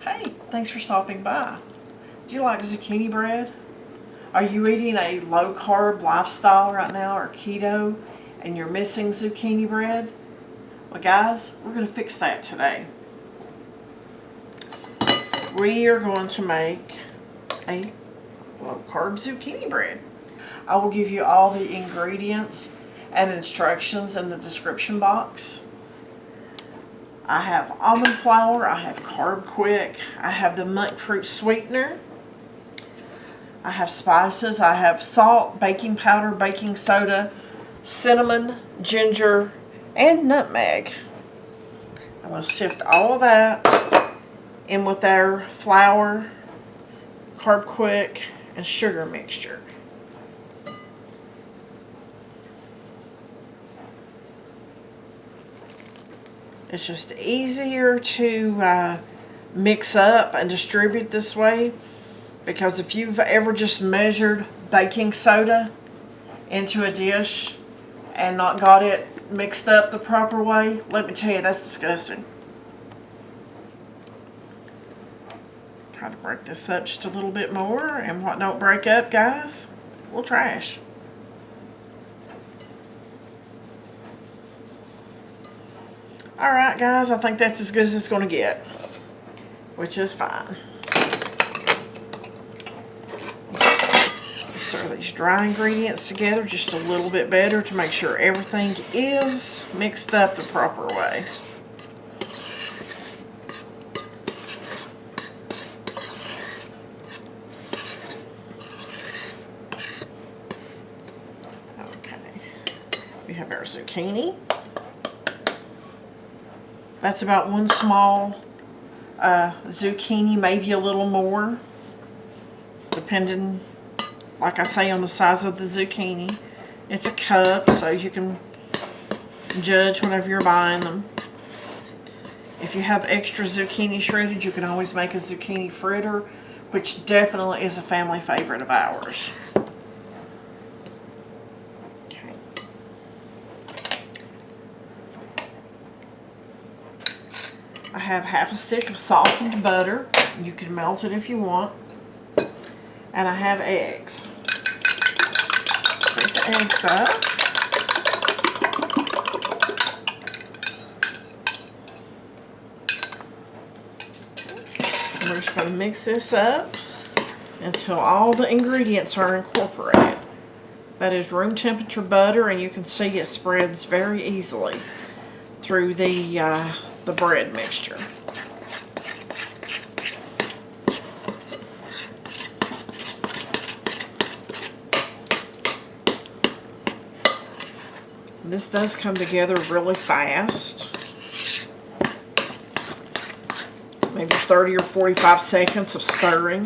Hey, thanks for stopping by. Do you like zucchini bread? Are you eating a low-carb lifestyle right now or keto and you're missing zucchini bread? Well guys, we're going to fix that today. We are going to make a low-carb zucchini bread. I will give you all the ingredients and instructions in the description box. I have almond flour, I have carb quick, I have the monk fruit sweetener, I have spices, I have salt, baking powder, baking soda, cinnamon, ginger, and nutmeg. I'm going to sift all of that in with our flour, carb quick, and sugar mixture. It's just easier to mix up and distribute this way, because if you've ever just measured baking soda into a dish and not got it mixed up the proper way, let me tell you, that's disgusting. Try to break this up just a little bit more, and what don't break up, guys, we'll trash. Alright guys, I think that's as good as it's going to get, which is fine. Stir these dry ingredients together just a little bit better to make sure everything is mixed up the proper way. Okay, we have our zucchini. That's about one small zucchini, maybe a little more, depending, like I say, on the size of the zucchini. It's a cup, so you can judge whenever you're buying them. If you have extra zucchini shredded, you can always make a zucchini fritter, which definitely is a family favorite of ours. I have half a stick of softened butter. You can melt it if you want. And I have eggs. Break the eggs up. And we're just going to mix this up until all the ingredients are incorporated. That is room temperature butter, and you can see it spreads very easily through the bread mixture. This does come together really fast. Maybe 30 or 45 seconds of stirring.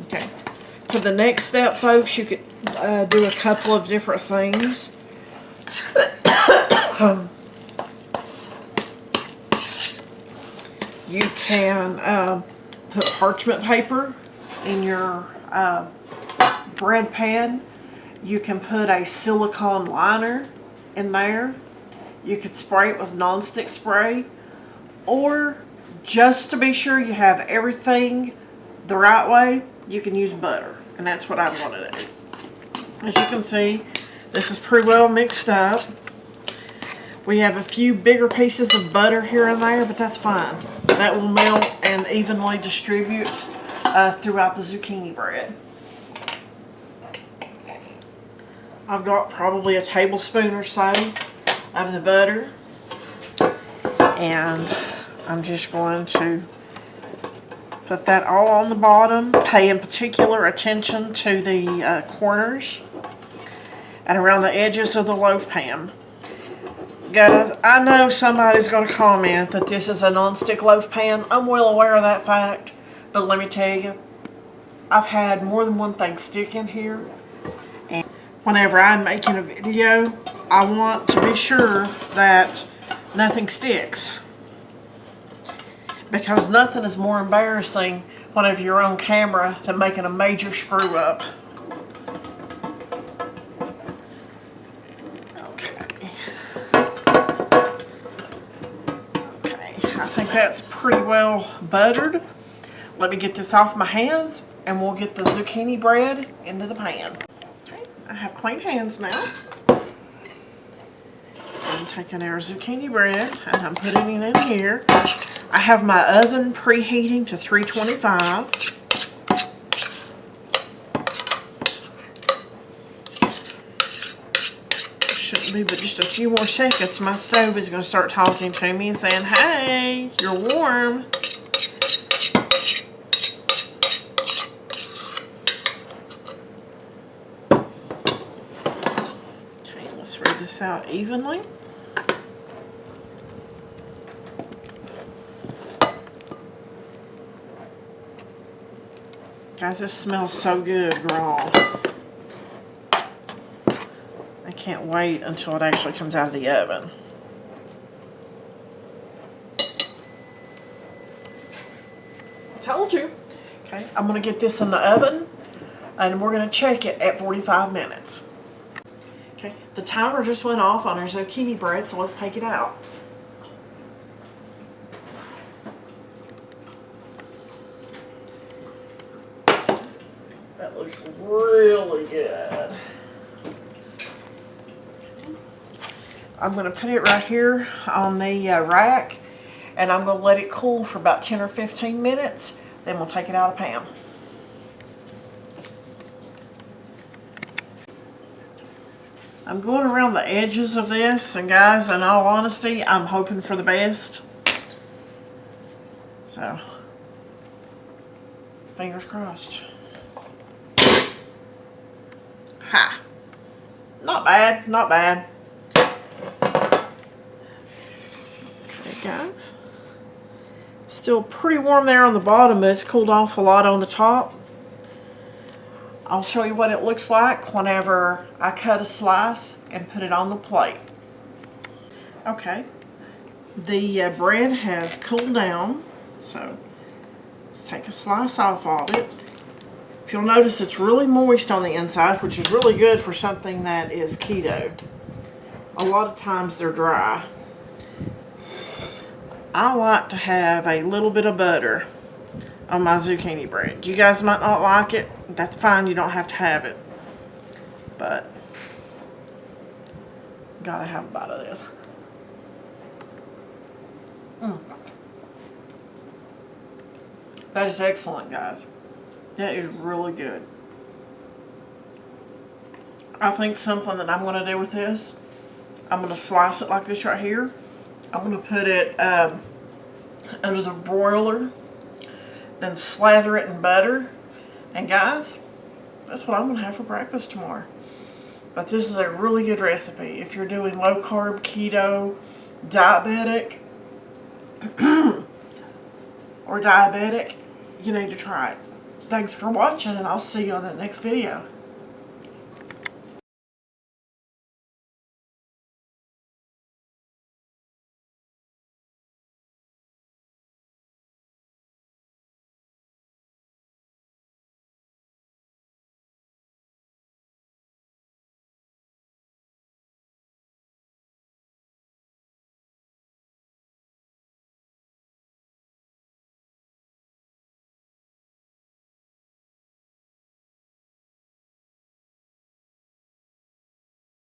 Okay. For the next step, folks, you could do a couple of different things. You can put parchment paper in your bread pan. You can put a silicone liner in there. You could spray it with nonstick spray, or just to be sure you have everything the right way, you can use butter, and that's what I want to do. As you can see, this is pretty well mixed up. We have a few bigger pieces of butter here and there, but that's fine. That will melt and evenly distribute throughout the zucchini bread. I've got probably a tablespoon or so of the butter, and I'm just going to put that all on the bottom, paying particular attention to the corners and around the edges of the loaf pan. Guys, I know somebody's going to comment that this is a non-stick loaf pan. I'm well aware of that fact, but let me tell you, I've had more than one thing stick in here, and whenever I'm making a video, I want to be sure that nothing sticks, because nothing is more embarrassing whenever you're on camera than making a major screw up. I think that's pretty well buttered. Let me get this off my hands and we'll get the zucchini bread into the pan. Okay, I have clean hands now. I'm taking our zucchini bread and I'm putting it in here. I have my oven preheating to 325. Shouldn't be but just a few more seconds. My stove is going to start talking to me and saying, hey, you're warm. Okay, let's spread this out evenly. Guys, this smells so good raw. I can't wait until it actually comes out of the oven. I told you. Okay, I'm going to get this in the oven and we're going to check it at 45 minutes. Okay, the timer just went off on our zucchini bread, so let's take it out. That looks really good. I'm going to put it right here on the rack and I'm going to let it cool for about 10 or 15 minutes. Then we'll take it out of the pan. I'm going around the edges of this, and guys, in all honesty, I'm hoping for the best. So, fingers crossed. Ha! Not bad, not bad. Okay, guys. Still pretty warm there on the bottom, but it's cooled off a lot on the top. I'll show you what it looks like whenever I cut a slice and put it on the plate. Okay, the bread has cooled down, so let's take a slice off of it. If you'll notice, it's really moist on the inside, which is really good for something that is keto. A lot of times they're dry. I like to have a little bit of butter on my zucchini bread. You guys might not like it. That's fine. You don't have to have it. But gotta have a bite of this. That is excellent, guys. That is really good. I think something that I'm going to do with this, I'm going to slice it like this right here. I'm going to put it under the broiler, then slather it in butter. And guys, that's what I'm going to have for breakfast tomorrow. But this is a really good recipe. If you're doing low carb, keto, diabetic, or diabetic, you need to try it. Thanks for watching, and I'll see you on the next video.